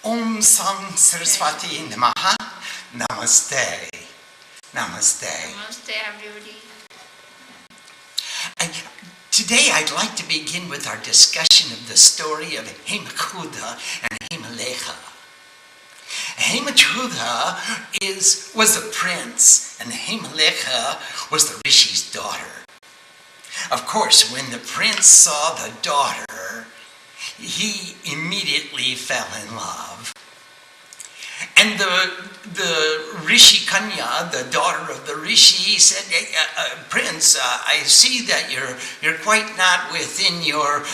Om Sang Saraswati Namaha. Namaste. Namaste. Namaste, everybody. Today I'd like to begin with our discussion of the story of Hemachudha and Hemalecha. Hemachudha was a prince, and Hemalecha was the Rishi's daughter. Of course, when the prince saw the daughter, he immediately fell in love. And the Rishi Kanya, the daughter of the Rishi, said, Prince, I see that you're quite not within your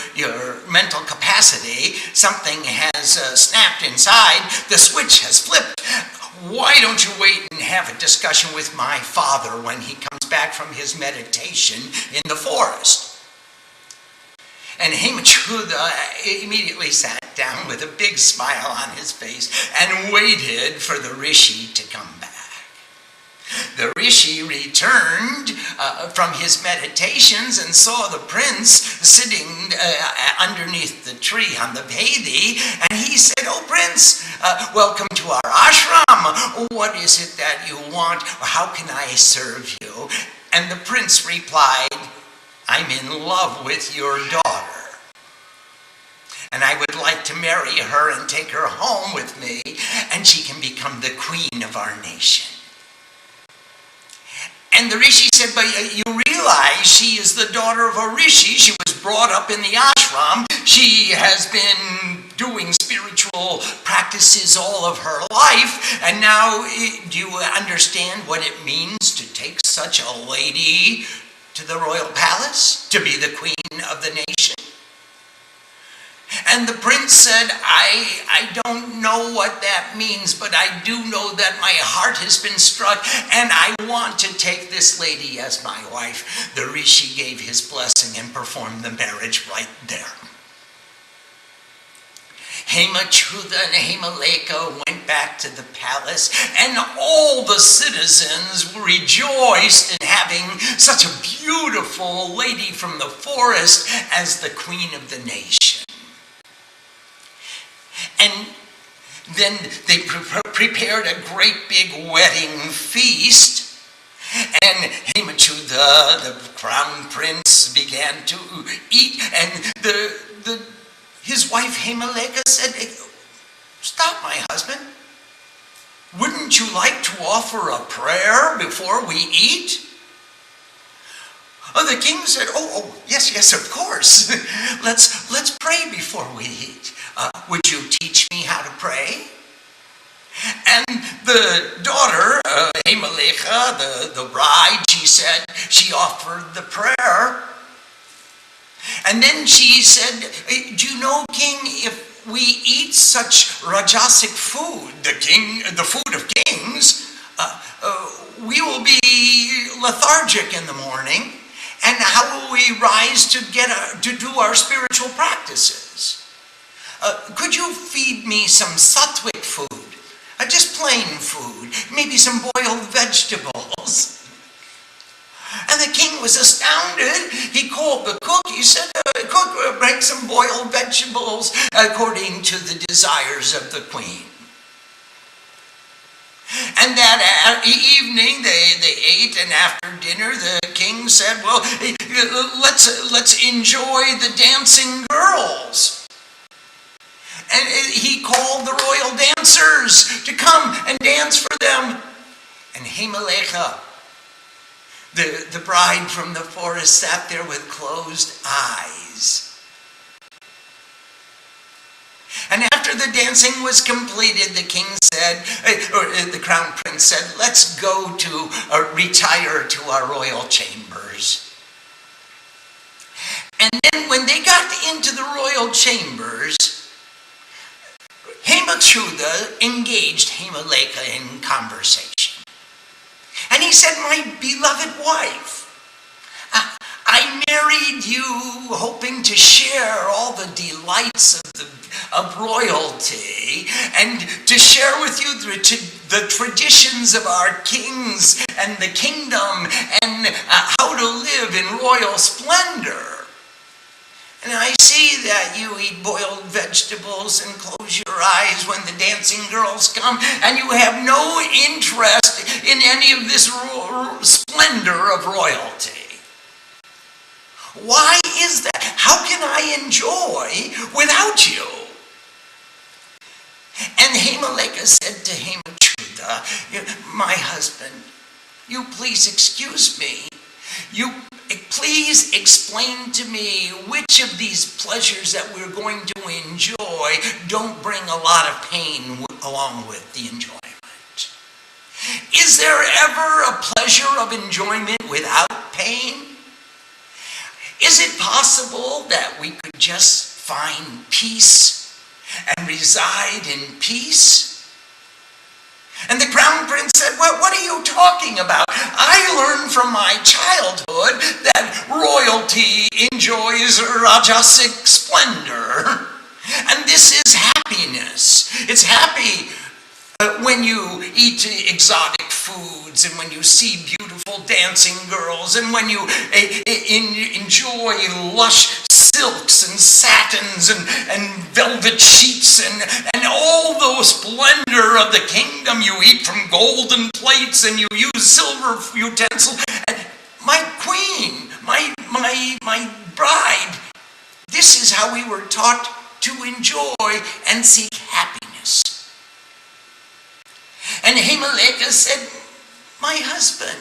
mental capacity. Something has snapped inside. The switch has flipped. Why don't you wait and have a discussion with my father when he comes back from his meditation in the forest? And Hemachudha immediately sat down with a big smile on his face and waited for the Rishi to come back. The Rishi returned from his meditations and saw the prince sitting underneath the tree on the Vedi, and he said, "Oh, Prince, welcome to our ashram. What is it that you want? How can I serve you?" And the prince replied, "I'm in love with your daughter, and I would like to marry her and take her home with me, and she can become the queen of our nation." And the Rishi said, "But you realize she is the daughter of a Rishi. She was brought up in the ashram. She has been doing spiritual practices all of her life. And now, do you understand what it means to take such a lady to the royal palace, to be the queen of the nation?" And the prince said, I don't know what that means, but I do know that my heart has been struck, and I want to take this lady as my wife. The Rishi gave his blessing and performed the marriage right there. Hemachudha and Hemalecha went back to the palace, and all the citizens rejoiced in having such a beautiful lady from the forest as the queen of the nation. And then they prepared a great big wedding feast, and Hemachudha, the crown prince, began to eat, and his wife Hemalecha said, "Stop, my husband. Wouldn't you like to offer a prayer before we eat?" The king said, "Oh, yes, of course. Let's pray before we eat. Would you teach me how to pray?" And the daughter, Hemalecha, the bride, she offered the prayer. And then she said, "Do you know, king, if we eat such rajasic food, the food of kings, we will be lethargic in the morning. And how will we rise to do our spiritual practices? Could you feed me some sattvic food, just plain food, maybe some boiled vegetables?" And the king was astounded. He called the cook. He said, "Cook, bring some boiled vegetables according to the desires of the queen." And that evening they ate, and after dinner the king said, "Well, let's enjoy the dancing girls." And he called the royal dancers to come and dance for them. And Hemalecha, the bride from the forest, sat there with closed eyes. And after the dancing was completed, the king said, or the crown prince said, "Let's go to retire to our royal chambers." And then when they got into the royal chambers, Hemachudha engaged Hemalecha in conversation. And he said, "My beloved wife, I married you hoping to share all the delights of royalty and to share with you the traditions of our kings and the kingdom and how to live in royal splendor. And I see that you eat boiled vegetables and close your eyes when the dancing girls come, and you have no interest in any of this splendor of royalty. Why is that? How can I enjoy without you? And Hemaleka said to Hemachyuta, my husband, you please excuse me. You please explain to me which of these pleasures that we're going to enjoy don't bring a lot of pain along with the enjoyment. Is there ever a pleasure of enjoyment without pain? Is it possible that we could just find peace and reside in peace? And the crown prince said, well, what are you talking about? I learned from my childhood that royalty enjoys rajasic splendor. And this is happiness. It's happy when you eat exotic foods and when you see beautiful dancing girls and when you enjoy lush silks and satins and velvet sheets and all the splendor of the kingdom. You eat from golden plates and you use silver utensils. And my queen, my bride, this is how we were taught to enjoy and seek happiness. And Hemaleka said, my husband,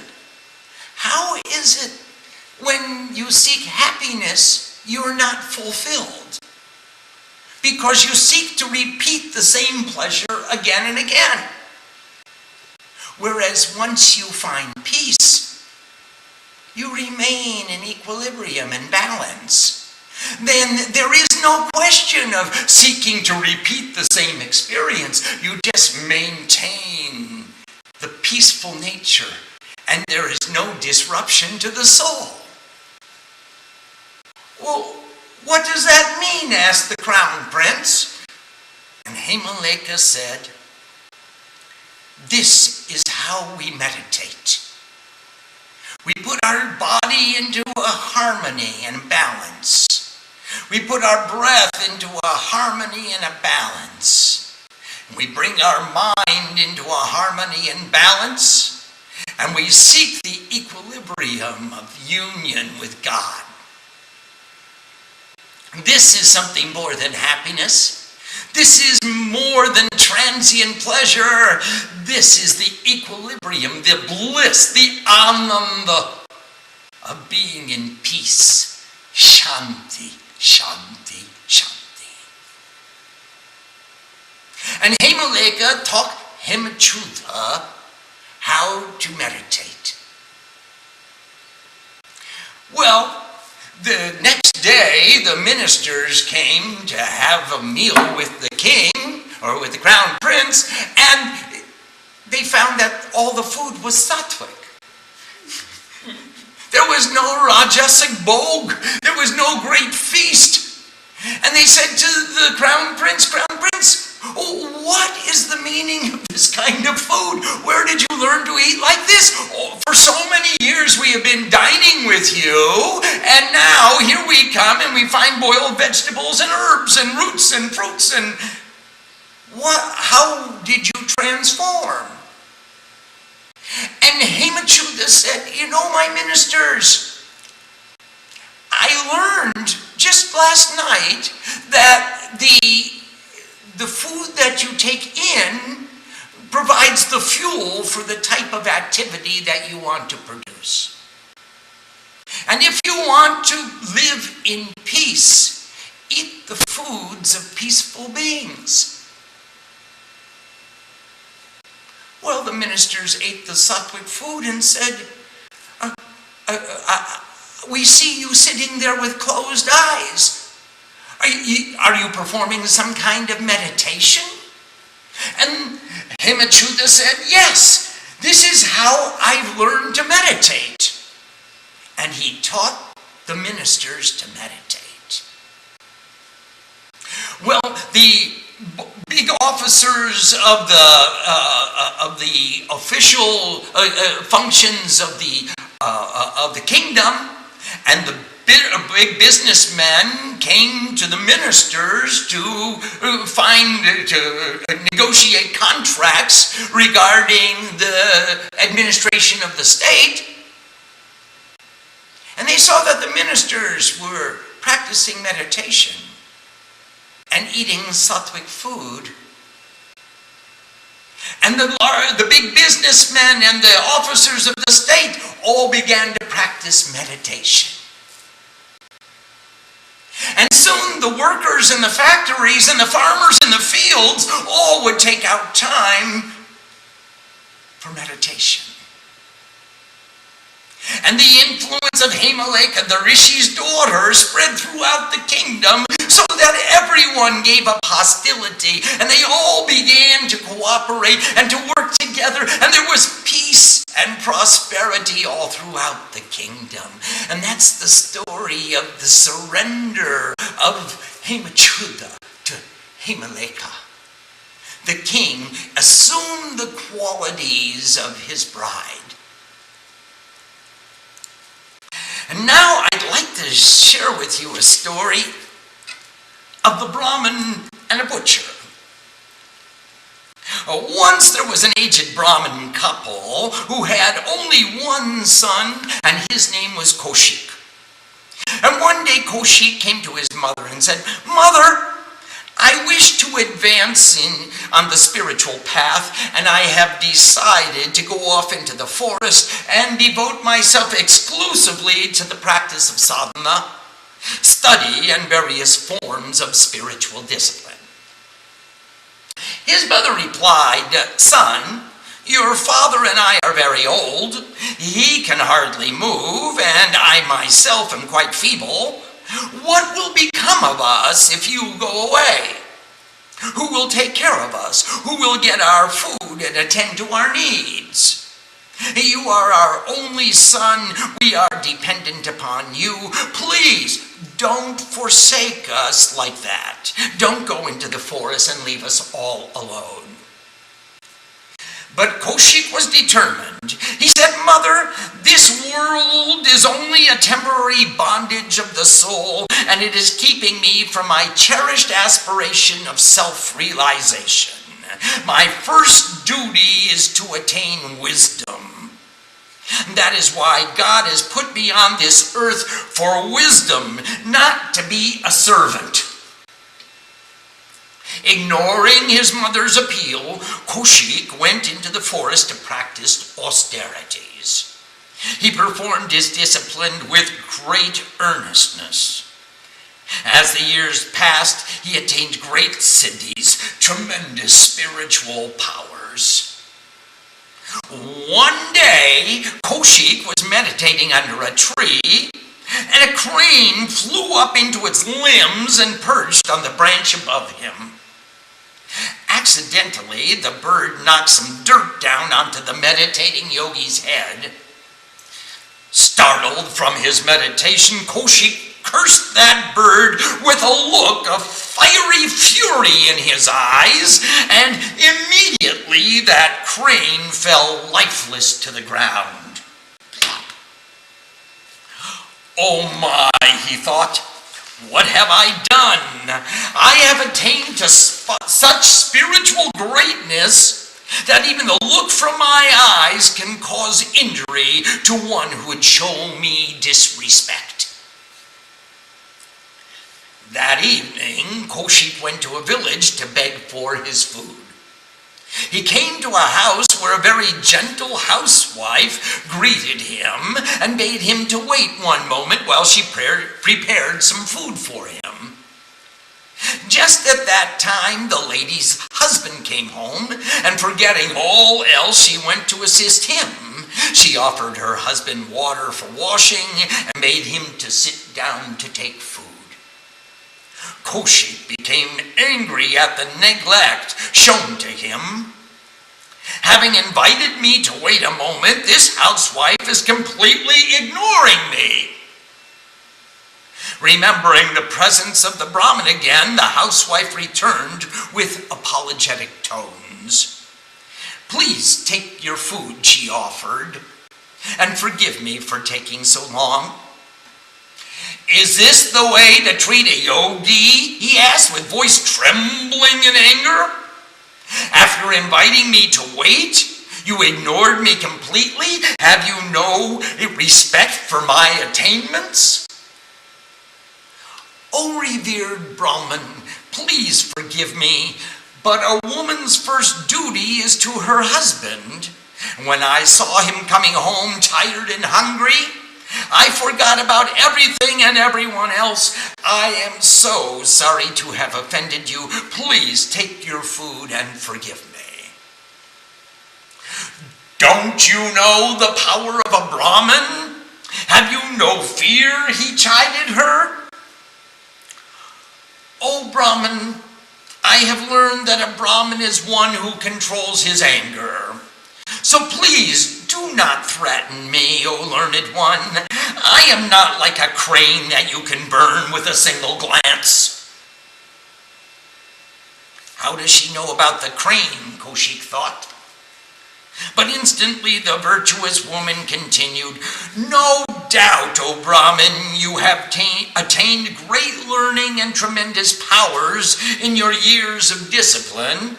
how is it when you seek happiness, you're not fulfilled? Because you seek to repeat the same pleasure again and again. Whereas once you find peace, you remain in equilibrium and balance. Then there is no question of seeking to repeat the same experience. You just maintain the peaceful nature, and there is no disruption to the soul. Well, what does that mean? Asked the crown prince. And Hemaleka said, this is how we meditate. We put our body into a harmony and balance. We put our breath into a harmony and a balance. We bring our mind into a harmony and balance, and we seek the equilibrium of union with God. This is something more than happiness. This is more than transient pleasure. This is the equilibrium, the bliss, the ananda of being in peace. Shanti, shanti, shanti. And Hemaleka taught Hemachyuta how to meditate. Well, the next day, the ministers came to have a meal with the king, or with the crown prince, and they found that all the food was sattvic. There was no rajasic bhog. There was no great feast. And they said to the crown prince, oh, what is the meaning of this kind of food? Where did you learn to eat like this? Oh, for so many years we have been dining with you, and now here we come and we find boiled vegetables and herbs and roots and fruits. And how did you transform? And Hemachyuta said, my ministers, I learned just last night that the food that you take in provides the fuel for the type of activity that you want to produce. And if you want to live in peace, eat the foods of peaceful beings. Well, the ministers ate the sattvic food and said, we see you sitting there with closed eyes. Are you performing some kind of meditation? And Hemachyuta said, yes, this is how I've learned to meditate. And he taught the ministers to meditate. Well, the big officers of the official functions of the kingdom, and the big businessmen came to the ministers to negotiate contracts regarding the administration of the state. And they saw that the ministers were practicing meditation and eating sattvic food. And the big businessmen and the officers of the state all began to practice meditation. And soon the workers in the factories and the farmers in the fields all would take out time for meditation. And the influence of Himalaya, the Rishi's daughter, spread throughout the kingdom so that everyone gave up hostility and they all began to cooperate and to work together, and there was peace and prosperity all throughout the kingdom. And that's the story of the surrender of Hemachyuta to Himalaya. The king assumed the qualities of his bride. And now I'd like to share with you a story of the Brahmin and a butcher. Once there was an aged Brahmin couple who had only one son, and his name was Kaushik. And one day Kaushik came to his mother and said, "Mother, I wish to advance on the spiritual path, and I have decided to go off into the forest and devote myself exclusively to the practice of sadhana, study, and various forms of spiritual discipline." His mother replied, "Son, your father and I are very old. He can hardly move, and I myself am quite feeble. What will become of us if you go away? Who will take care of us? Who will get our food and attend to our needs? You are our only son. We are dependent upon you. Please don't forsake us like that. Don't go into the forest and leave us all alone." But Kaushik was determined. He said, "Mother, this world is only a temporary bondage of the soul, and it is keeping me from my cherished aspiration of self-realization. My first duty is to attain wisdom. That is why God has put me on this earth for wisdom, not to be a servant." Ignoring his mother's appeal, Kaushik went into the forest to practice austerities. He performed his discipline with great earnestness. As the years passed, he attained great siddhis, tremendous spiritual powers. One day, Kaushik was meditating under a tree, and a crane flew up into its limbs and perched on the branch above him. Accidentally, the bird knocked some dirt down onto the meditating yogi's head. Startled from his meditation, Kaushik cursed that bird with a look of fiery fury in his eyes, and immediately that crane fell lifeless to the ground. "Oh my," he thought, "what have I done? I have attained to such spiritual greatness that even the look from my eyes can cause injury to one who would show me disrespect." That evening, Kaushik went to a village to beg for his food. He came to a house where a very gentle housewife greeted him and bade him to wait one moment while she prepared some food for him. Just at that time, the lady's husband came home, and forgetting all else, she went to assist him. She offered her husband water for washing and made him to sit down to take food. Kaushik became angry at the neglect shown to him. "Having invited me to wait a moment, this housewife is completely ignoring me." Remembering the presence of the Brahmin again, the housewife returned with apologetic tones. "Please take your food," she offered, "and forgive me for taking so long." "Is this the way to treat a yogi?" he asked with voice trembling in anger. "After inviting me to wait, you ignored me completely? Have you no respect for my attainments?" "O revered Brahman, please forgive me, but a woman's first duty is to her husband. When I saw him coming home tired and hungry, I forgot about everything and everyone else. I am so sorry to have offended you. Please take your food and forgive me." "Don't you know the power of a Brahmin? Have you no fear?" he chided her. "O Brahmin, I have learned that a Brahmin is one who controls his anger. So please do not threaten me, O learned one. I am not like a crane that you can burn with a single glance." How does she know about the crane, Kaushik thought. But instantly the virtuous woman continued, "No doubt, O Brahmin, you have attained great learning and tremendous powers in your years of discipline,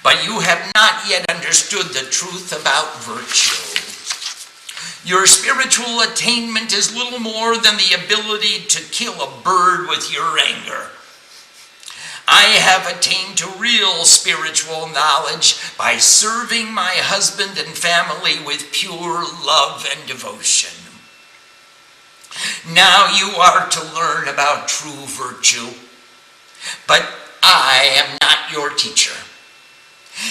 but you have not yet understood the truth about virtue. Your spiritual attainment is little more than the ability to kill a bird with your anger. I have attained to real spiritual knowledge by serving my husband and family with pure love and devotion. Now you are to learn about true virtue, but I am not your teacher.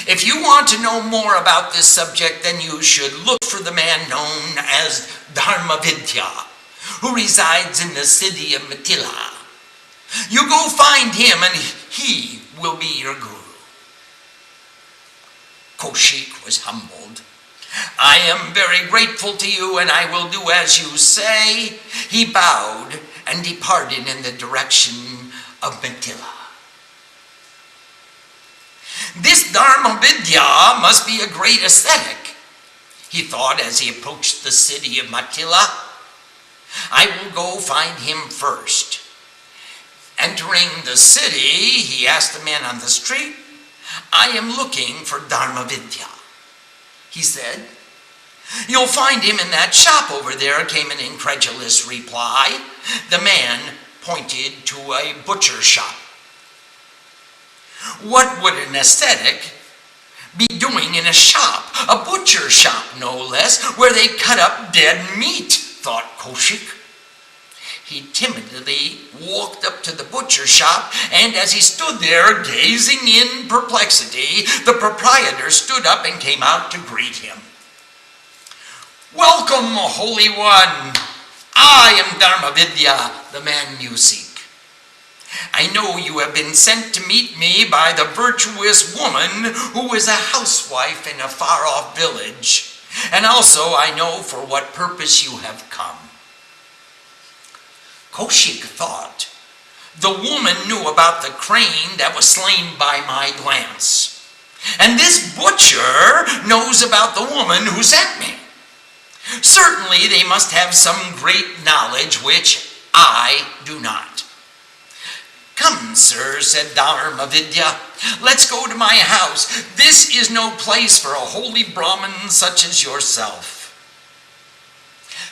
If you want to know more about this subject, then you should look for the man known as Dharmavidya, who resides in the city of Mithila. You go find him and he will be your guru." Kaushik was humbled. "I am very grateful to you and I will do as you say." He bowed and departed in the direction of Mithila. "This Dharmavidya must be a great ascetic," he thought as he approached the city of Mithila. "I will go find him first." Entering the city, he asked the man on the street, "I am looking for Dharmavidya." He said, "You'll find him in that shop over there," came an incredulous reply. The man pointed to a butcher shop. What would an ascetic be doing in a shop? A butcher shop, no less, where they cut up dead meat, thought Kaushik. He timidly walked up to the butcher shop, and as he stood there gazing in perplexity, the proprietor stood up and came out to greet him. "Welcome, Holy One. I am Dharmavidya, the man you seek. I know you have been sent to meet me by the virtuous woman who is a housewife in a far-off village, and also I know for what purpose you have come." Kaushik thought, the woman knew about the crane that was slain by my glance, and this butcher knows about the woman who sent me. Certainly they must have some great knowledge which I do not. "Come, sir," said Dharmavidya, "let's go to my house. This is no place for a holy Brahmin such as yourself.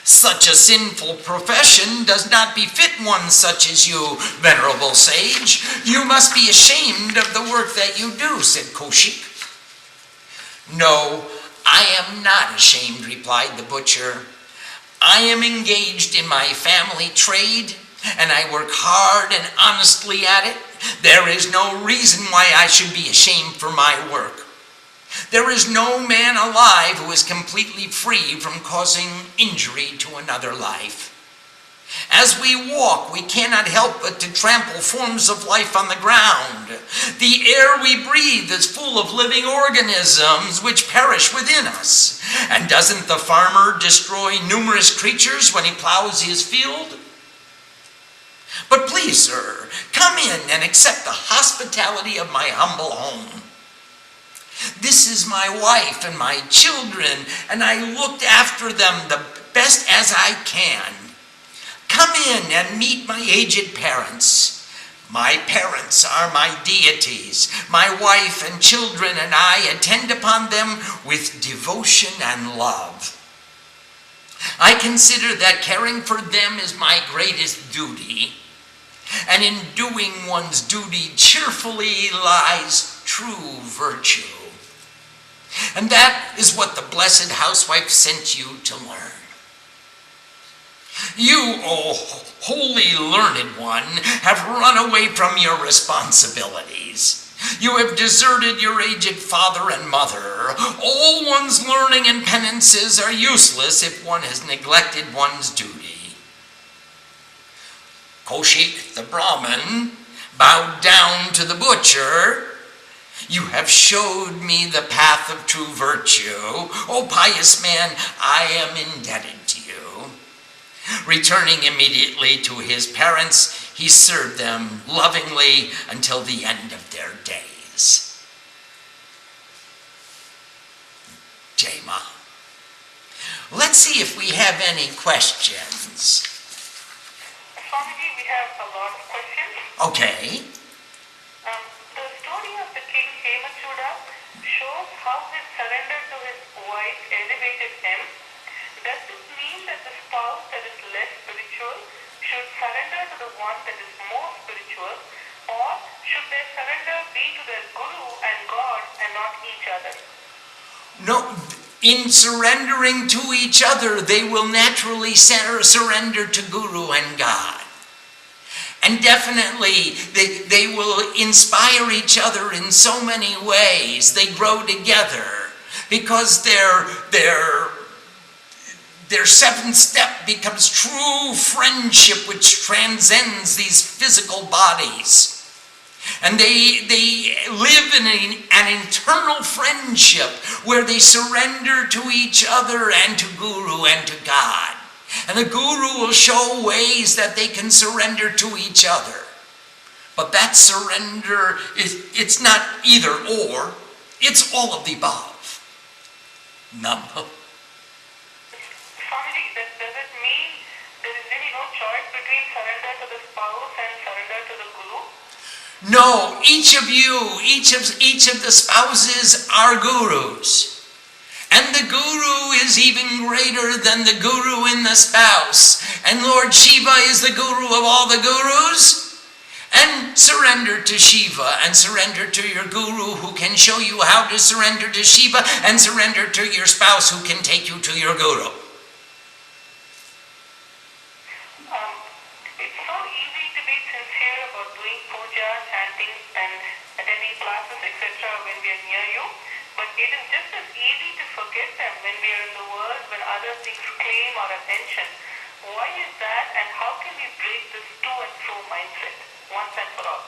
Such a sinful profession does not befit one such as you, venerable sage. You must be ashamed of the work that you do," said Kaushik. "No, I am not ashamed," replied the butcher. "I am engaged in my family trade, and I work hard and honestly at it. There is no reason why I should be ashamed for my work. There is no man alive who is completely free from causing injury to another life. As we walk, we cannot help but to trample forms of life on the ground. The air we breathe is full of living organisms which perish within us. And doesn't the farmer destroy numerous creatures when he plows his field? But please, sir, come in and accept the hospitality of my humble home. This is my wife and my children, and I looked after them the best as I can. come in and meet my aged parents. My parents are my deities. My wife and children and I attend upon them with devotion and love. I consider that caring for them is my greatest duty, and in doing one's duty cheerfully lies true virtue. And that is what the blessed housewife sent you to learn. You, O holy learned one, have run away from your responsibilities. You have deserted your aged father and mother. All one's learning and penances are useless if one has neglected one's duty. Kaushik the Brahmin bowed down to the butcher. You have showed me the path of true virtue. O pious man, I am indebted to you. Returning immediately to his parents, he served them lovingly until the end of their days. Jai Ma. Let's see if we have any questions. Swamiji, we have a lot of questions. Okay. The story of the king Hemachuda shows how his surrender to his wife elevated him. Does this mean that the spouse that is less spiritual should surrender to the one that is more spiritual, or should their surrender be to their guru and God and not each other? No, in surrendering to each other, they will naturally surrender to Guru and God. And definitely, they will inspire each other in so many ways. They grow together because their seventh step becomes true friendship, which transcends these physical bodies. And they live in an internal friendship where they surrender to each other and to Guru and to God. And the Guru will show ways that they can surrender to each other. But that surrender, it's not either or, it's all of the above. Namaha. Does it mean there is really no choice between surrender to the spouse and surrender to the guru? No, each of the spouses are gurus. And the guru is even greater than the guru in the spouse. And Lord Shiva is the guru of all the gurus. And surrender to Shiva and surrender to your guru who can show you how to surrender to Shiva, and surrender to your spouse who can take you to your guru. It's so easy to be sincere about doing puja, chanting and attending classes, etc. when we are near you, but it is just as easy to forget them when we are in the world, when other things claim our attention. Why is that, and how can we break this to and fro mindset once and for all?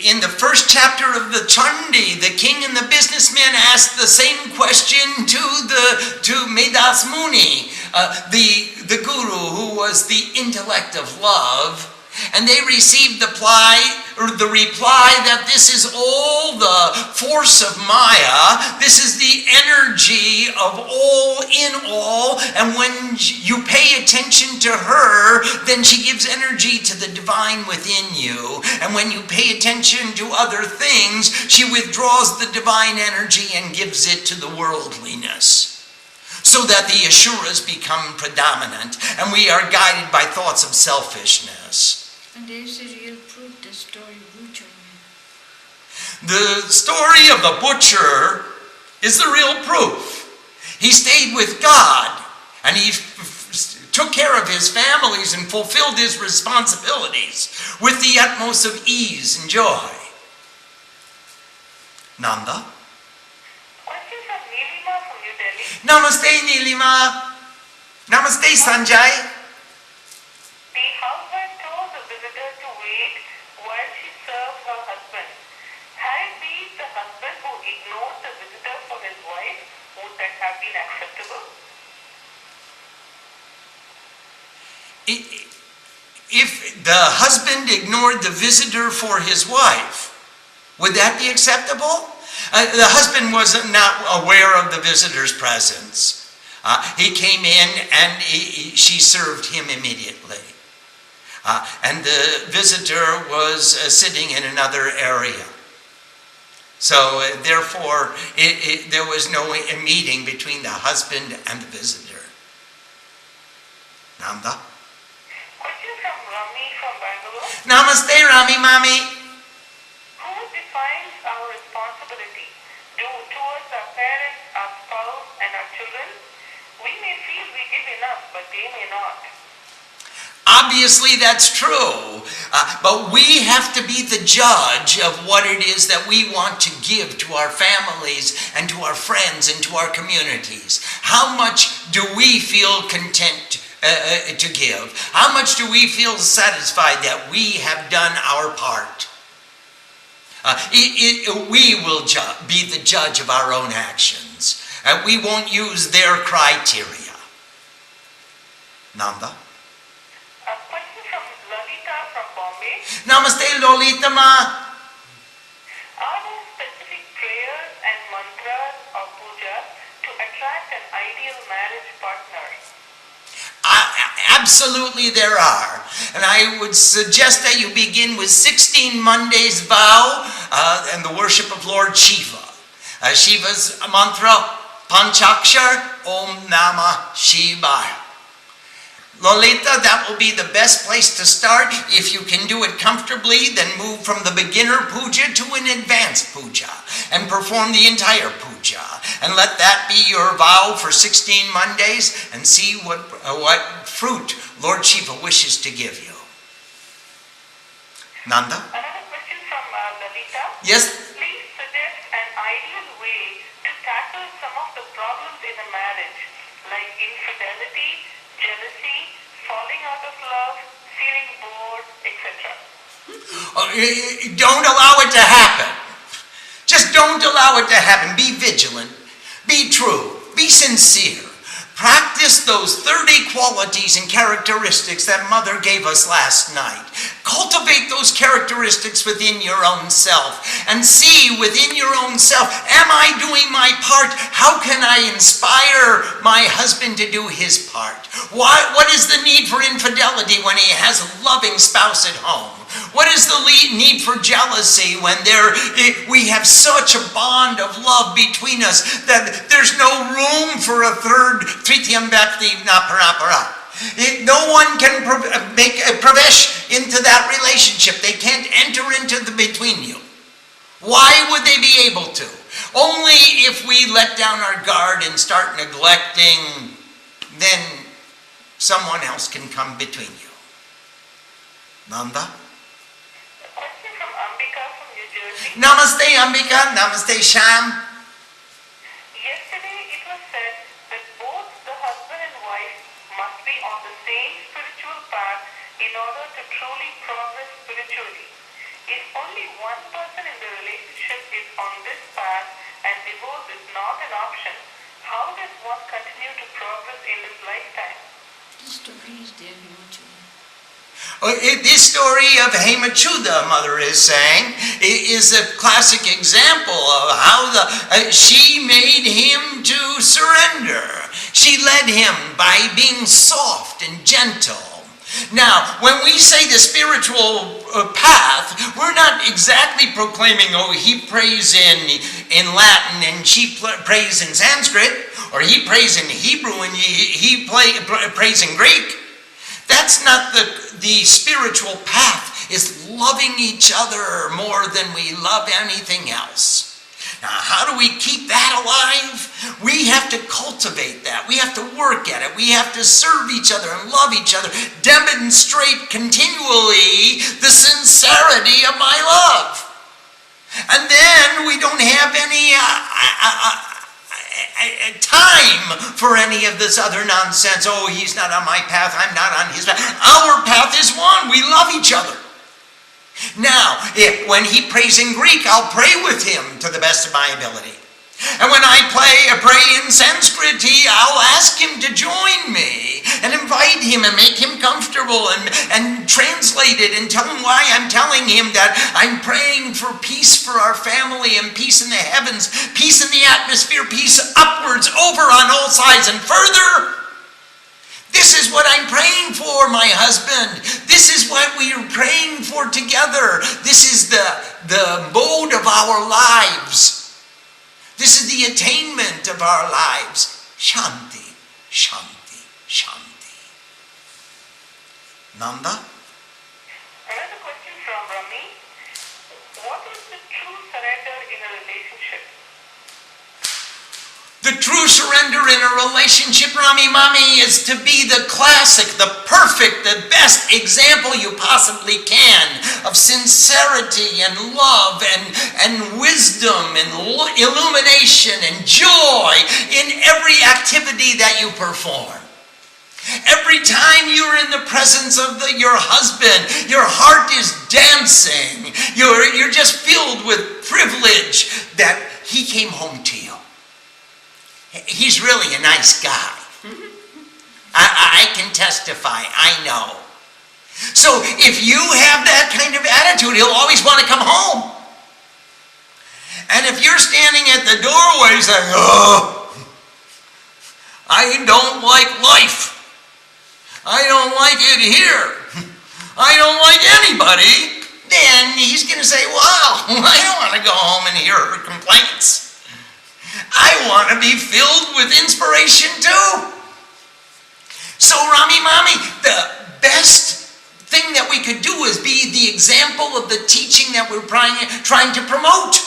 In the first chapter of the Chandi, the king and the businessman asked the same question to Medas Muni, the guru who was the intellect of love, and they received the reply that this is all the force of Maya, this is the energy of all in all, and when you pay attention to her, then she gives energy to the divine within you, and when you pay attention to other things, she withdraws the divine energy and gives it to the worldliness, so that the Asuras become predominant, and we are guided by thoughts of selfishness. And there's the real proof, the story butcher. The story of the butcher is the real proof. He stayed with God, and he took care of his families and fulfilled his responsibilities with the utmost of ease and joy. Nanda? Question from Nilima from New Delhi. Namaste, Nilima. Namaste, Sanjay. The housewife told the visitor to wait while she served her husband. Had it been the husband who ignored the visitor for his wife, would that have been acceptable? If the husband ignored the visitor for his wife, would that be acceptable? The husband was not aware of the visitor's presence. He came in and she served him immediately. And the visitor was sitting in another area. So therefore, there was no meeting between the husband and the visitor. Nanda? Question from Rami from Bangalore. Namaste, Rami Mami. Who defines our responsibility towards our parents, our spouse, and our children? We may feel we give enough, but they may not. Obviously, that's true. But we have to be the judge of what it is that we want to give to our families and to our friends and to our communities. How much do we feel content to give? How much do we feel satisfied that we have done our part? We will be the judge of our own actions. We won't use their criteria. Nanda? A question from Lalita from Bombay. Namaste, Lolita Ma. Are there specific prayers and mantras or pujas to attract an ideal marriage partner? Absolutely there are. And I would suggest that you begin with 16 Mondays vow and the worship of Lord Shiva. Shiva's mantra, Panchakshar, Om Namah Shivaya. Lolita, that will be the best place to start. If you can do it comfortably, then move from the beginner puja to an advanced puja and perform the entire puja. And let that be your vow for 16 Mondays and see what fruit Lord Shiva wishes to give you. Nanda? Another question from Lalita. Yes? Please suggest an ideal way to tackle some of the problems in a marriage, like infidelity, jealousy, falling out of love, feeling bored, etc. Don't allow it to happen. Just don't allow it to happen. Be vigilant. Be true. Be sincere. Practice those 30 qualities and characteristics that Mother gave us last night. Cultivate those characteristics within your own self and see within your own self, am I doing my part? How can I inspire my husband to do his part? What is the need for infidelity when he has a loving spouse at home? What is the need for jealousy when we have such a bond of love between us that there's no room for a third Tritiyam Bhakti Naparapara? No one can make a pravesh into that relationship. They can't enter into the between you. Why would they be able to? Only if we let down our guard and start neglecting, then someone else can come between you. Nanda? Question from Ambika from New Jersey. Namaste, Ambika. Namaste, Sham. Yesterday it was said that both the husband and wife must be on the same spiritual path in order to truly progress spiritually. If only one person in the relationship is on this path and divorce is not an option, how does one continue to progress in this lifetime? The story is there, Hemachuda. This story of Hemachuda, Mother is saying, is a classic example of how she made him to surrender. She led him by being soft and gentle. Now, when we say the spiritual path, we're not exactly proclaiming, oh, he prays in Latin and she prays in Sanskrit, or he prays in Hebrew and he prays in Greek. That's not the spiritual path, is loving each other more than we love anything else. Now, how do we keep that alive? We have to cultivate that. We have to work at it. We have to serve each other and love each other. Demonstrate continually the sincerity of my love. And then we don't have any time for any of this other nonsense. Oh, he's not on my path, I'm not on his path. Our path is one. We love each other. Now, when he prays in Greek, I'll pray with him to the best of my ability. And when I pray in Sanskrit, I'll ask him to join me and invite him and make him comfortable and translate it and tell him why I'm telling him that I'm praying for peace for our family and peace in the heavens, peace in the atmosphere, peace upwards, over on all sides and further. This is what I'm praying for, my husband. This is what we are praying for together. This is the mode of our lives. This is the attainment of our lives. Shanti, Shanti, Shanti. Nanda? Another question from Rami. What is the true surrender in a relationship? The true surrender in a relationship, Rami Mami, is to be the classic, the perfect, the best example you possibly can of sincerity and love and wisdom and illumination and joy in every activity that you perform. Every time you're in the presence of your husband, your heart is dancing. You're just filled with privilege that he came home to you. He's really a nice guy. I can testify, I know. So if you have that kind of attitude, he'll always want to come home. And if you're standing at the doorway saying, oh, I don't like life. I don't like it here. I don't like anybody. Then he's going to say, wow, I don't want to go home and hear her complaints. I want to be filled with inspiration too. So Rami Mami, the best thing that we could do is be the example of the teaching that we're trying to promote.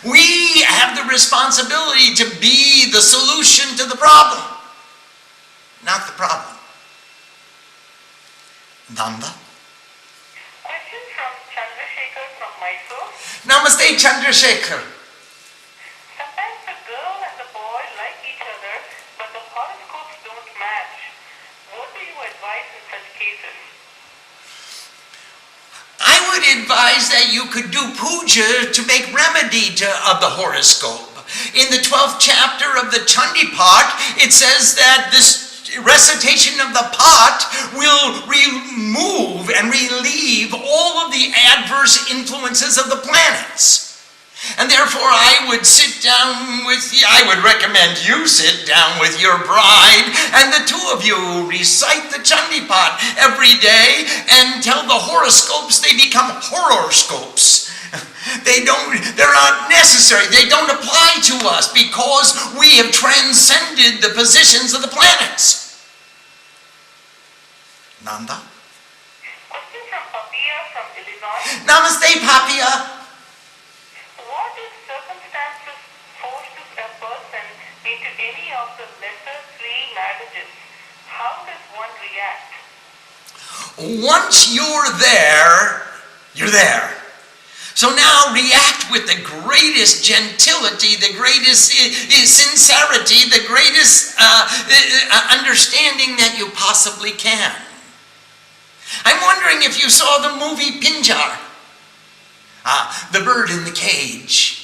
We have the responsibility to be the solution to the problem, not the problem. Nanda? Question from Chandrasekhar from Mysore. Namaste, Chandrasekhar. Sometimes the girl and the boy like each other, but the horoscopes don't match. What do you advise in such cases? I would advise that you could do puja to make remedy of the horoscope. In the 12th chapter of the Chandi Path, it says that this recitation of the pot will remove and relieve all of the adverse influences of the planets. And therefore I would recommend you sit down with your bride and the two of you recite the Chandi Path every day until the horoscopes, they become horoscopes. They're not necessary. They don't apply to us because we have transcended the positions of the planets. Nanda? Question from Papia from Illinois. Namaste, Papia. What if circumstances forces a person into any of the lesser three marriages? How does one react? Once you're there, you're there. So now react with the greatest gentility, the greatest sincerity, the greatest understanding that you possibly can. I'm wondering if you saw the movie Pinjar, The Bird in the Cage.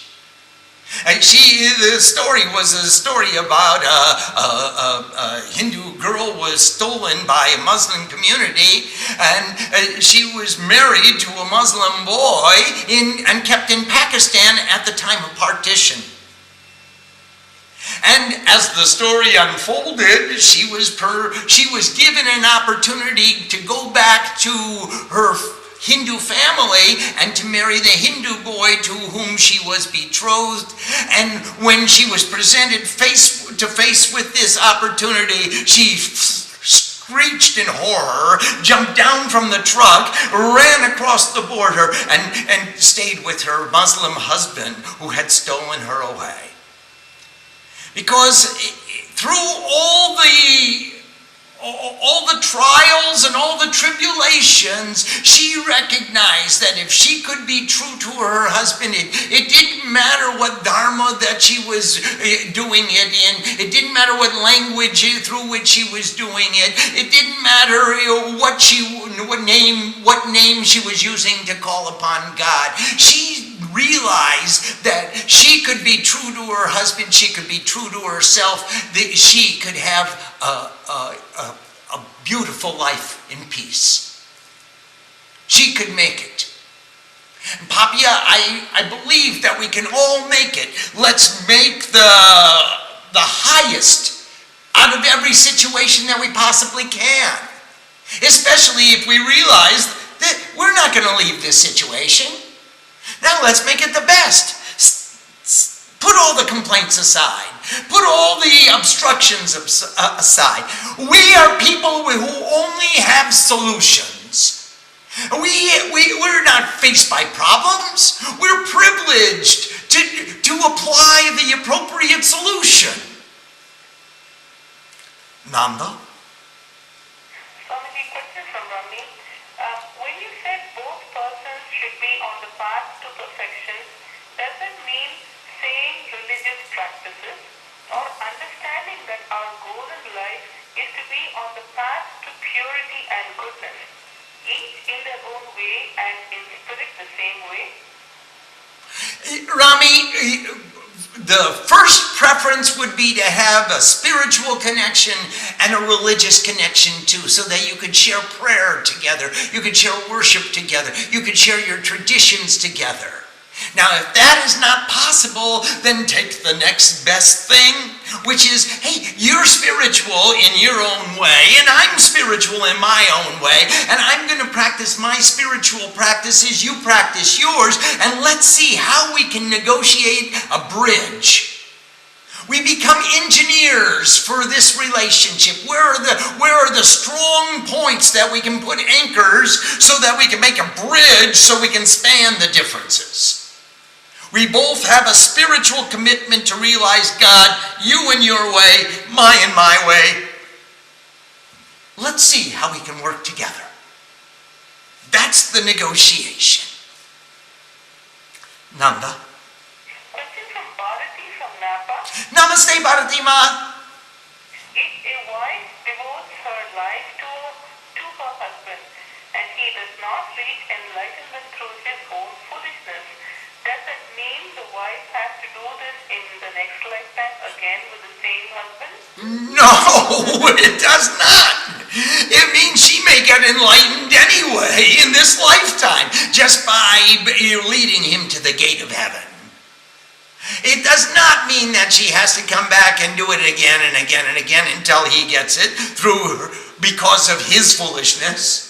The story was a story about a Hindu girl was stolen by a Muslim community, and she was married to a Muslim boy and kept in Pakistan at the time of partition. And as the story unfolded, she was given an opportunity to go back to her Hindu family and to marry the Hindu boy to whom she was betrothed. And when she was presented face to face with this opportunity, she screeched in horror, jumped down from the truck, ran across the border, and stayed with her Muslim husband who had stolen her away. Because through all the trials and all the tribulations, she recognized that if she could be true to her husband, it didn't matter what dharma that she was doing it in. It didn't matter what language through which she was doing it. It didn't matter what name she was using to call upon God. She realized that she she could be true to her husband, she could be true to herself, she could have a beautiful life in peace. She could make it. Papia, I believe that we can all make it. Let's make the highest out of every situation that we possibly can. Especially if we realize that we're not going to leave this situation. Now let's make it the best. Put all the complaints aside. Put all the obstructions aside. We are people who only have solutions. We're not faced by problems. We're privileged to apply the appropriate solution. Nanda? Swamiji, question from Rami. When you said both persons should be on the path to perfection, does it mean saying religious practices or understanding that our goal in life is to be on the path to purity and goodness, each in their own way and in spirit the same way? Rami, the first preference would be to have a spiritual connection and a religious connection too, so that you could share prayer together, you could share worship together, you could share your traditions together. Now, if that is not possible, then take the next best thing, which is, hey, you're spiritual in your own way, and I'm spiritual in my own way, and I'm going to practice my spiritual practices, you practice yours, and let's see how we can negotiate a bridge. We become engineers for this relationship. Where are the strong points that we can put anchors so that we can make a bridge so we can span the differences? We both have a spiritual commitment to realize God, you in your way, my in my way. Let's see how we can work together. That's the negotiation. Nanda? Question from Bharati from Napa. Namaste, Bharati Ma. If a wife devotes her life to her husband and he does not reach enlightenment through his own foolishness, does it mean the wife has to do this in the next lifetime again with the same husband? No, it does not. It means she may get enlightened anyway in this lifetime just by leading him to the gate of heaven. It does not mean that she has to come back and do it again and again and again until he gets it through because of his foolishness.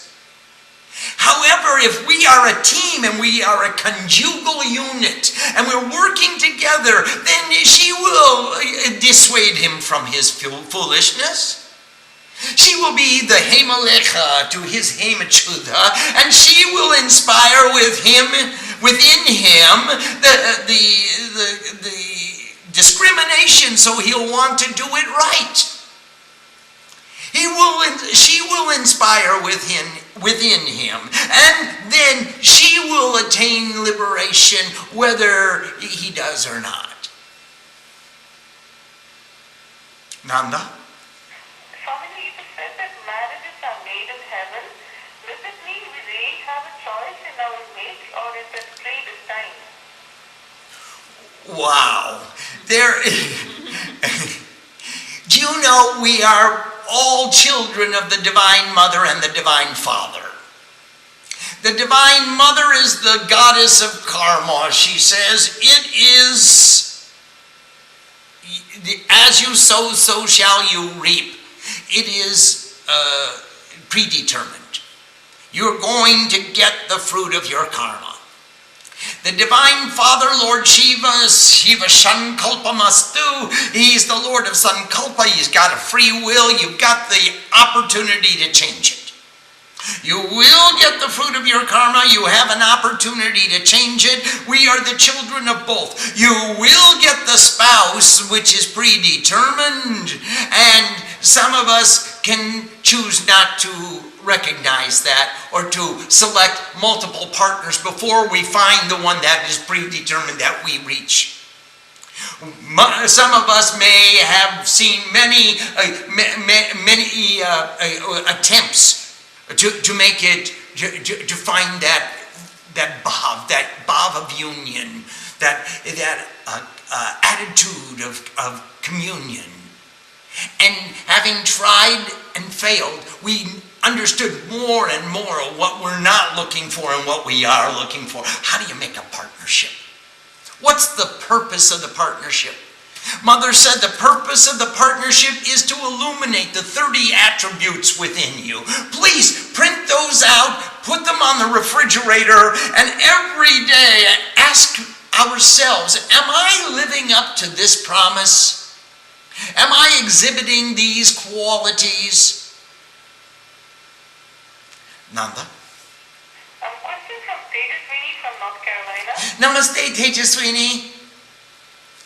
However, if we are a team and we are a conjugal unit and we're working together, then she will dissuade him from his foolishness. She will be the Hemalecha to his Hemachuda, and she will inspire within him the discrimination, so he'll want to do it right. She will inspire within him, and then she will attain liberation whether he does or not. Nanda? Swamiji, it is said that marriages are made in heaven. Does it mean we really have a choice in our mates, or is it predestined? Wow. Do you know we are all children of the Divine Mother and the Divine Father? The Divine Mother is the goddess of karma. She says, it is, as you sow, so shall you reap. It is predetermined. You're going to get the fruit of your karma. The Divine Father, Lord Shiva, is Shiva Sankalpamastu. He's the Lord of Sankalpa. He's got a free will. You've got the opportunity to change it. You will get the fruit of your karma. You have an opportunity to change it. We are the children of both. You will get the spouse, which is predetermined, and some of us can choose not to recognize that or to select multiple partners before we find the one that is predetermined that we reach. Some of us may have seen many attempts to make it, to find that bhav of union, attitude of communion. And having tried and failed, we understood more and more what we're not looking for and what we are looking for. How do you make a partnership? What's the purpose of the partnership? Mother said the purpose of the partnership is to illuminate the 30 attributes within you. Please print those out, put them on the refrigerator, and every day ask ourselves, am I living up to this promise? Am I exhibiting these qualities? Nanda? Question from Tejaswini from North Carolina. Namaste, Tejaswini.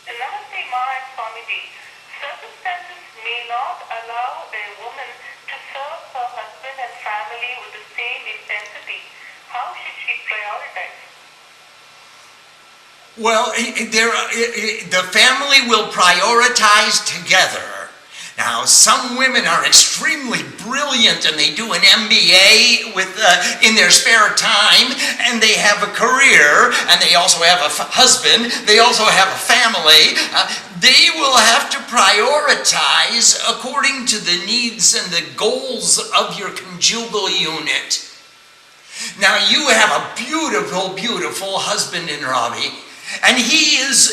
Namaste, Ma and Swamiji. Circumstances may not allow a woman to serve her husband and family with the same intensity. How should she prioritize? Well, the family will prioritize together. Now, some women are extremely brilliant and they do an MBA in their spare time, and they have a career, and they also have a husband, they also have a family. They will have to prioritize according to the needs and the goals of your conjugal unit. Now, you have a beautiful, beautiful husband in Ravi. And he is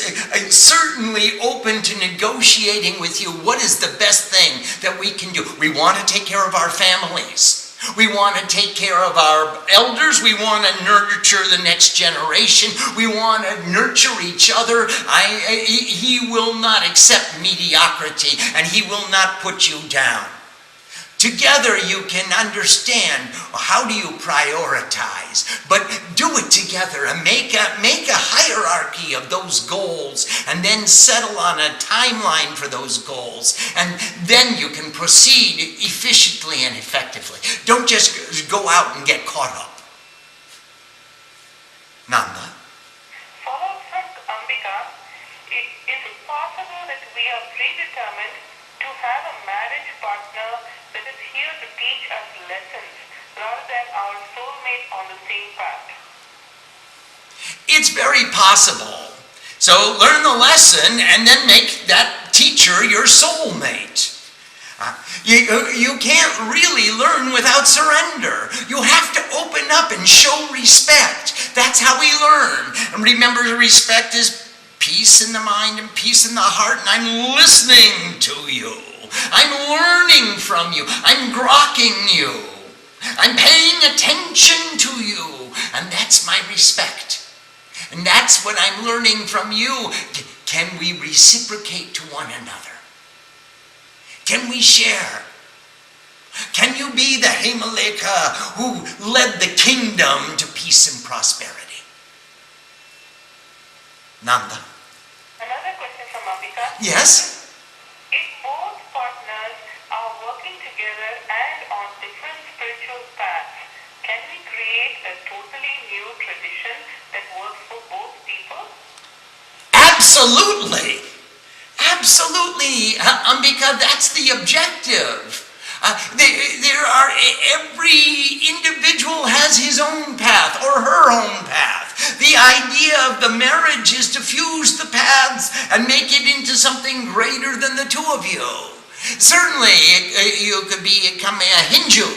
certainly open to negotiating with you what is the best thing that we can do. We want to take care of our families. We want to take care of our elders. We want to nurture the next generation. We want to nurture each other. He will not accept mediocrity, and he will not put you down. Together you can understand how do you prioritize, but do it together and make a hierarchy of those goals, and then settle on a timeline for those goals, and then you can proceed efficiently and effectively. Don't just go out and get caught up. Nanda? Follow from Ambika. Is it possible that we are predetermined to have a marriage partner that is here to teach us lessons rather than our soulmate on the same path? It's very possible. So learn the lesson and then make that teacher your soulmate. You can't really learn without surrender. You have to open up and show respect. That's how we learn. And remember, respect is peace in the mind and peace in the heart, and I'm listening to you. I'm learning from you. I'm grokking you. I'm paying attention to you. And that's my respect. And that's what I'm learning from you. Can we reciprocate to one another? Can we share? Can you be the Himaleka who led the kingdom to peace and prosperity? Nanda? Another question from Ambika. Yes? If both partners are working together and on different spiritual paths, can we create a totally new tradition that works for both people? Absolutely. Absolutely, Ambika, that's the objective. Every individual has his own path or her own path. The idea of the marriage is to fuse the paths and make it into something greater than the two of you. Certainly, you could become a Hindu.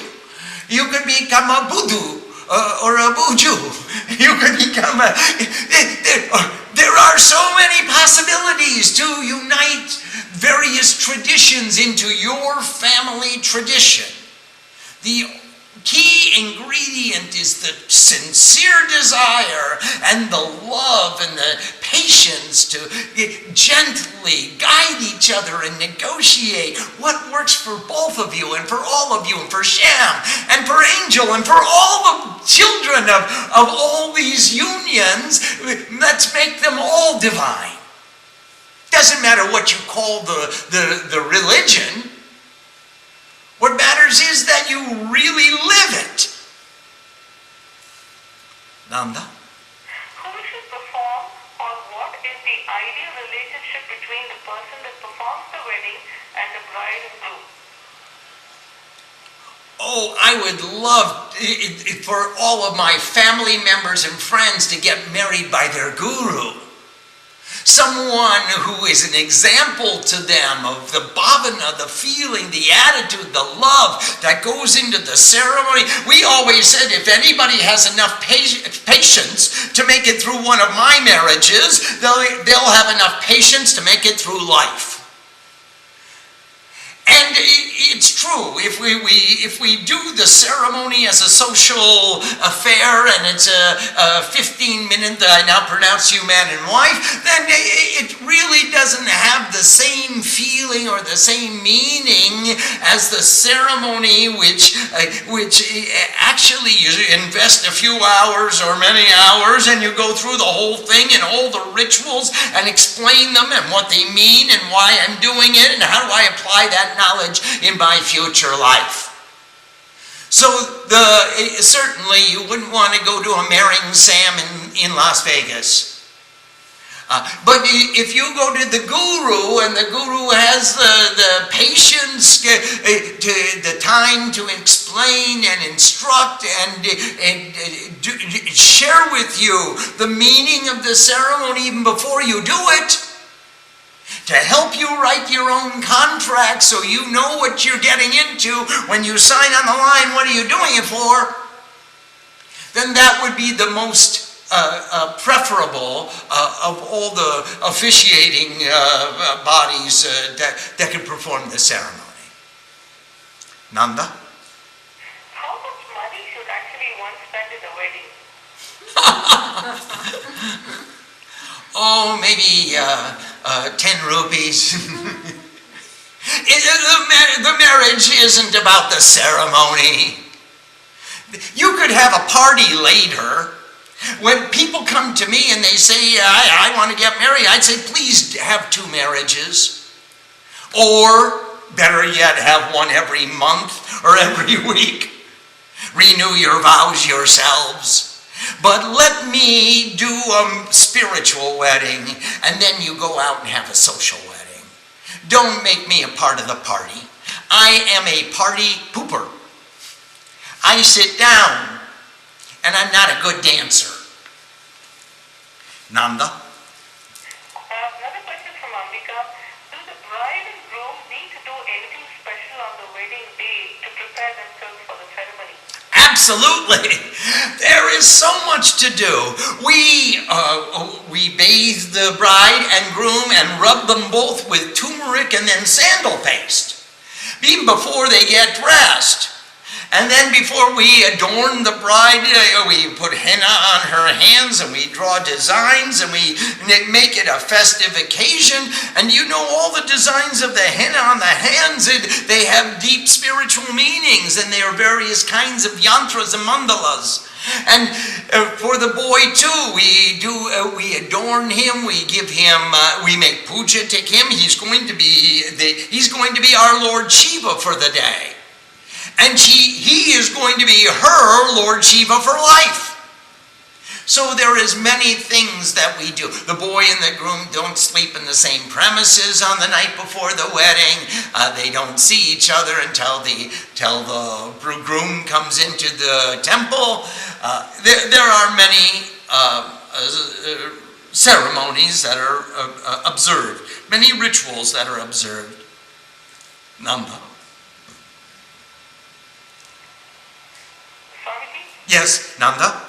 You could become a Buddha or a Buju. You could become a... There are so many possibilities to unite various traditions into your family tradition. The key ingredient is the sincere desire and the love and the patience to gently guide each other and negotiate what works for both of you and for all of you and for Shyam and for Angel and for all the children of all these unions. Let's make them all divine. Doesn't matter what you call the religion. What matters is that you really live it. Nanda? Who should perform, or what is the ideal relationship between the person that performs the wedding and the bride and groom? Oh, I would love for all of my family members and friends to get married by their guru. someone who is an example to them of the bhavana, the feeling, the attitude, the love that goes into the ceremony. We always said if anybody has enough patience to make it through one of my marriages, they'll have enough patience to make it through life. And it's true, if we do the ceremony as a social affair and it's a 15-minute, I now pronounce you man and wife, then it really doesn't have the same feeling or the same meaning as the ceremony which actually you invest a few hours or many hours and you go through the whole thing and all the rituals and explain them and what they mean and why I'm doing it and how do I apply that knowledge in my future life. So certainly you wouldn't want to go to a marrying Sam in Las Vegas. But if you go to the guru and the guru has the patience, the time to explain and instruct and share with you the meaning of the ceremony even before you do it, to help you write your own contract so you know what you're getting into when you sign on the line, what are you doing it for, then that would be the most preferable of all the officiating bodies that can perform the ceremony. Nanda? How much money should actually one spend in a wedding? Oh, maybe 10 rupees. The marriage isn't about the ceremony. You could have a party later. When people come to me and they say, I want to get married, I'd say, please have 2 marriages. Or, better yet, have one every month or every week. Renew your vows yourselves. But let me do a spiritual wedding, and then you go out and have a social wedding. Don't make me a part of the party. I am a party pooper. I sit down, and I'm not a good dancer. Nanda? Another question from Ambika. Do the bride and groom need to do anything special on the wedding day to prepare themselves for the ceremony? Absolutely. There is so much to do. We bathe the bride and groom and rub them both with turmeric and then sandal paste, even before they get dressed. And then before we adorn the bride, we put henna on her hands and we draw designs and we make it a festive occasion. And you know all the designs of the henna on the hands, they have deep spiritual meanings and they are various kinds of yantras and mandalas. And for the boy too, we adorn him, we give him, we make puja to him. He's going to be our Lord Shiva for the day. And he is going to be her Lord Shiva for life. So there is many things that we do. The boy and the groom don't sleep in the same premises on the night before the wedding. They don't see each other until the groom comes into the temple. There are many ceremonies that are observed, many rituals that are observed. Nanda. Yes, Nanda?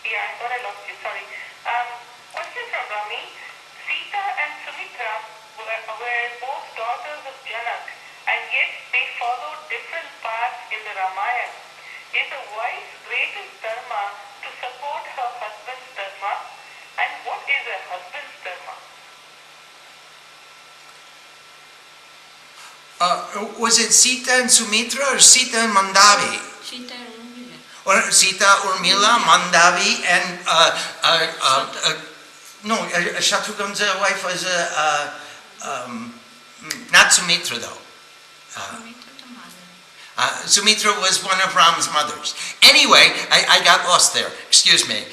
Yeah, I thought I lost you, sorry. Question from Rami. Sita and Sumitra were both daughters of Janak, and yet they followed different paths in the Ramayana. Is a wife's greatest dharma to support her husband's dharma? And what is a husband's dharma? Was it Sita and Sumitra or Sita and Mandavi? Sita and Urmila. Or Sita, Urmila, Mandavi, and Shatrughan's wife was not Sumitra though. Sumitra was one of Ram's mothers. Anyway, I got lost there. Excuse me.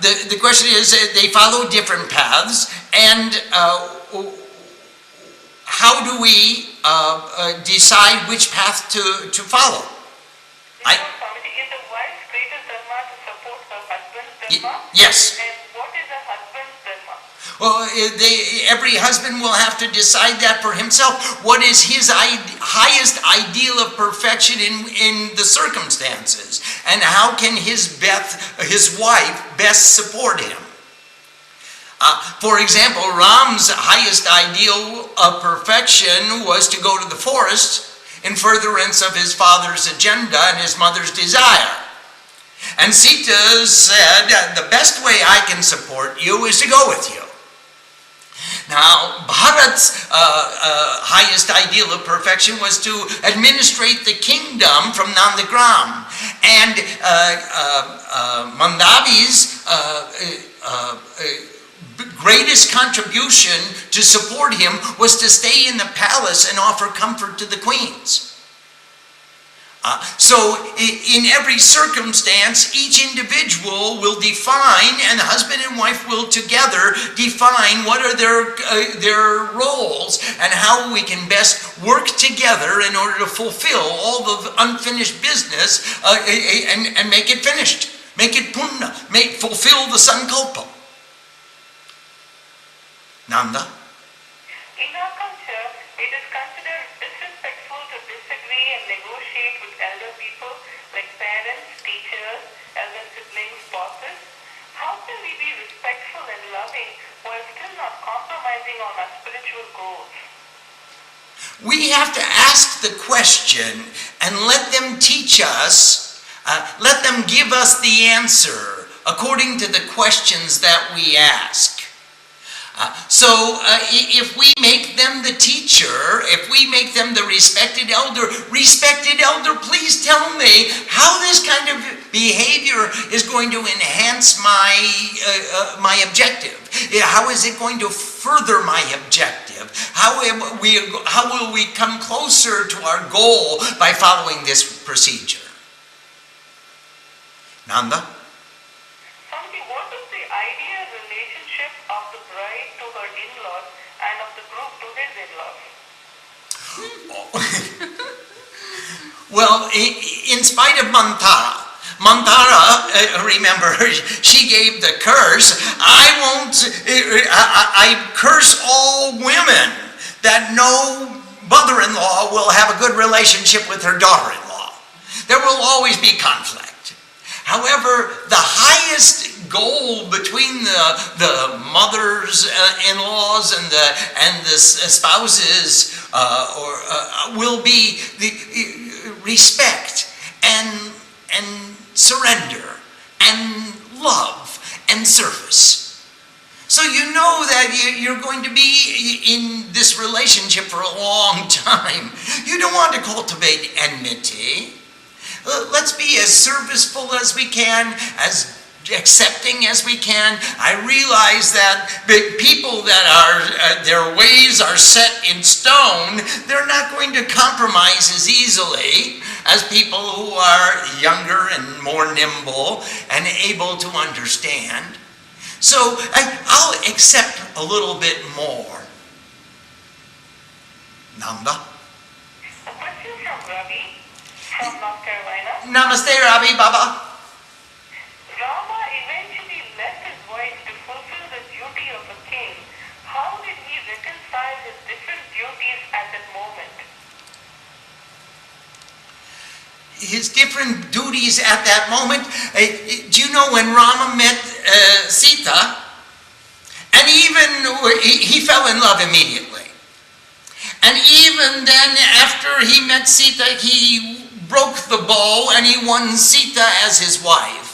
The question is, they follow different paths, and how do we decide which path to follow? Is the wife's greatest dharma to support her husband's dharma? Yes. And what is a husband's dharma? Well, every husband will have to decide that for himself. What is his highest ideal of perfection in the circumstances? And how can his wife best support him? For example, Ram's highest ideal of perfection was to go to the forest in furtherance of his father's agenda and his mother's desire. And Sita said, the best way I can support you is to go with you. Now, Bharat's highest ideal of perfection was to administrate the kingdom from Nandagram. And Mandavi's greatest contribution to support him was to stay in the palace and offer comfort to the queens. So in every circumstance, each individual will define, and the husband and wife will together define what are their roles and how we can best work together in order to fulfill all the unfinished business and make it finished. Make it punna, fulfill the sankalpa. Nanda? In our culture, it is considered disrespectful to disagree and negotiate with elder people like parents, teachers, elder siblings, bosses. How can we be respectful and loving while still not compromising on our spiritual goals? We have to ask the question and let them teach us, let them give us the answer according to the questions that we ask. So if we make them the teacher, if we make them the respected elder, please tell me how this kind of behavior is going to enhance my objective. How is it going to further my objective? How will we come closer to our goal by following this procedure? Nanda? What is the ideal relationship of the bride to her in-laws and of the groom to his in-laws? Well, in spite of Mantara, remember, she gave the curse. I curse all women that no mother-in-law will have a good relationship with her daughter-in-law. There will always be conflict. However, the highest goal between the mothers-in-laws and the spouses will be the respect and surrender and love and service. So you know that you're going to be in this relationship for a long time. You don't want to cultivate enmity. Let's be as serviceful as we can, as accepting as we can. I realize that people that are their ways are set in stone, they're not going to compromise as easily as people who are younger and more nimble and able to understand. So I'll accept a little bit more. Nanda? A question from Ravi from North Carolina. Namaste, Ravi Baba. Rama eventually left his wife to fulfill the duty of a king. How did he reconcile his different duties at that moment? His different duties at that moment. Do you know when Rama met Sita? And even he fell in love immediately. And even then, after he met Sita, he broke the bow and he won Sita as his wife.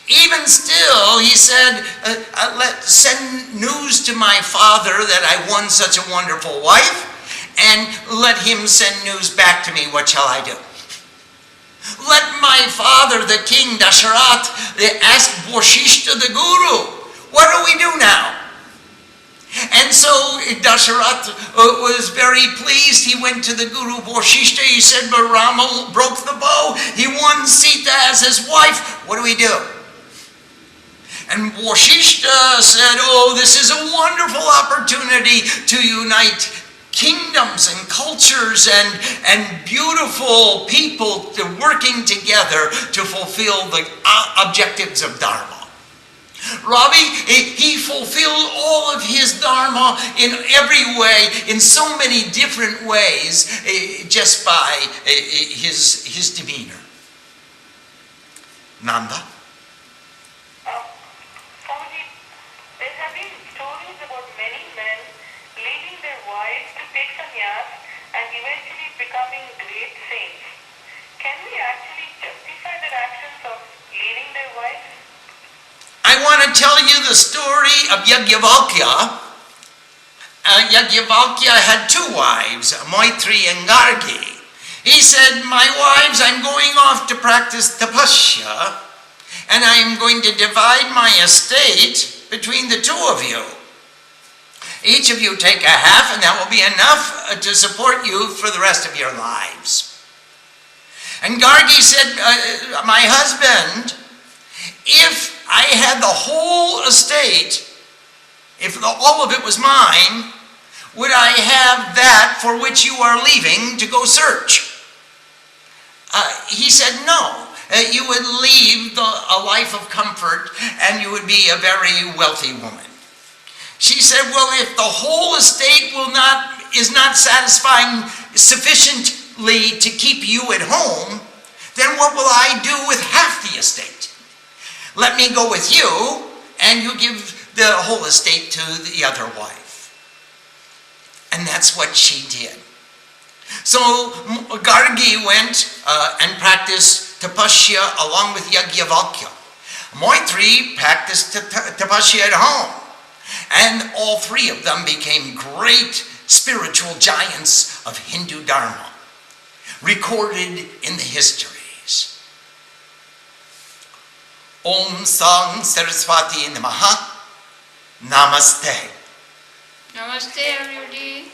Even still, he said, send news to my father that I won such a wonderful wife, and let him send news back to me. What shall I do? Let my father, the king Dasharath, ask Vashishta the guru. What do we do now? And so Dasharath was very pleased. He went to the Guru Vashishta. He said, but Rama broke the bow. He won Sita as his wife. What do we do? And Vashishta said, oh, this is a wonderful opportunity to unite kingdoms and cultures and beautiful people working together to fulfill the objectives of Dharma. Ravi, he fulfilled all of his dharma in every way, in so many different ways, just by his demeanor. Nanda? Swamiji, there have been stories about many men leaving their wives to take sannyas and eventually becoming great saints. Can we actually justify their actions of leaving their wives? I want to tell you the story of Yajnavalkya. Yajnavalkya had two wives, Maitri and Gargi. He said, my wives, I'm going off to practice tapasya, and I'm going to divide my estate between the two of you. Each of you take a half, and that will be enough to support you for the rest of your lives. And Gargi said, my husband, if I had the whole estate, if all of it was mine, would I have that for which you are leaving to go search? He said, no. You would leave a life of comfort and you would be a very wealthy woman. She said, well, if the whole estate is not satisfying sufficiently to keep you at home, then what will I do with half the estate? Let me go with you, and you give the whole estate to the other wife. And that's what she did. So Gargi went and practiced tapasya along with Yajnavalkya. Maitri practiced tapasya at home. And all three of them became great spiritual giants of Hindu Dharma, recorded in the histories. Om Sang Saraswati Namaha. Namaste. Namaste, everybody.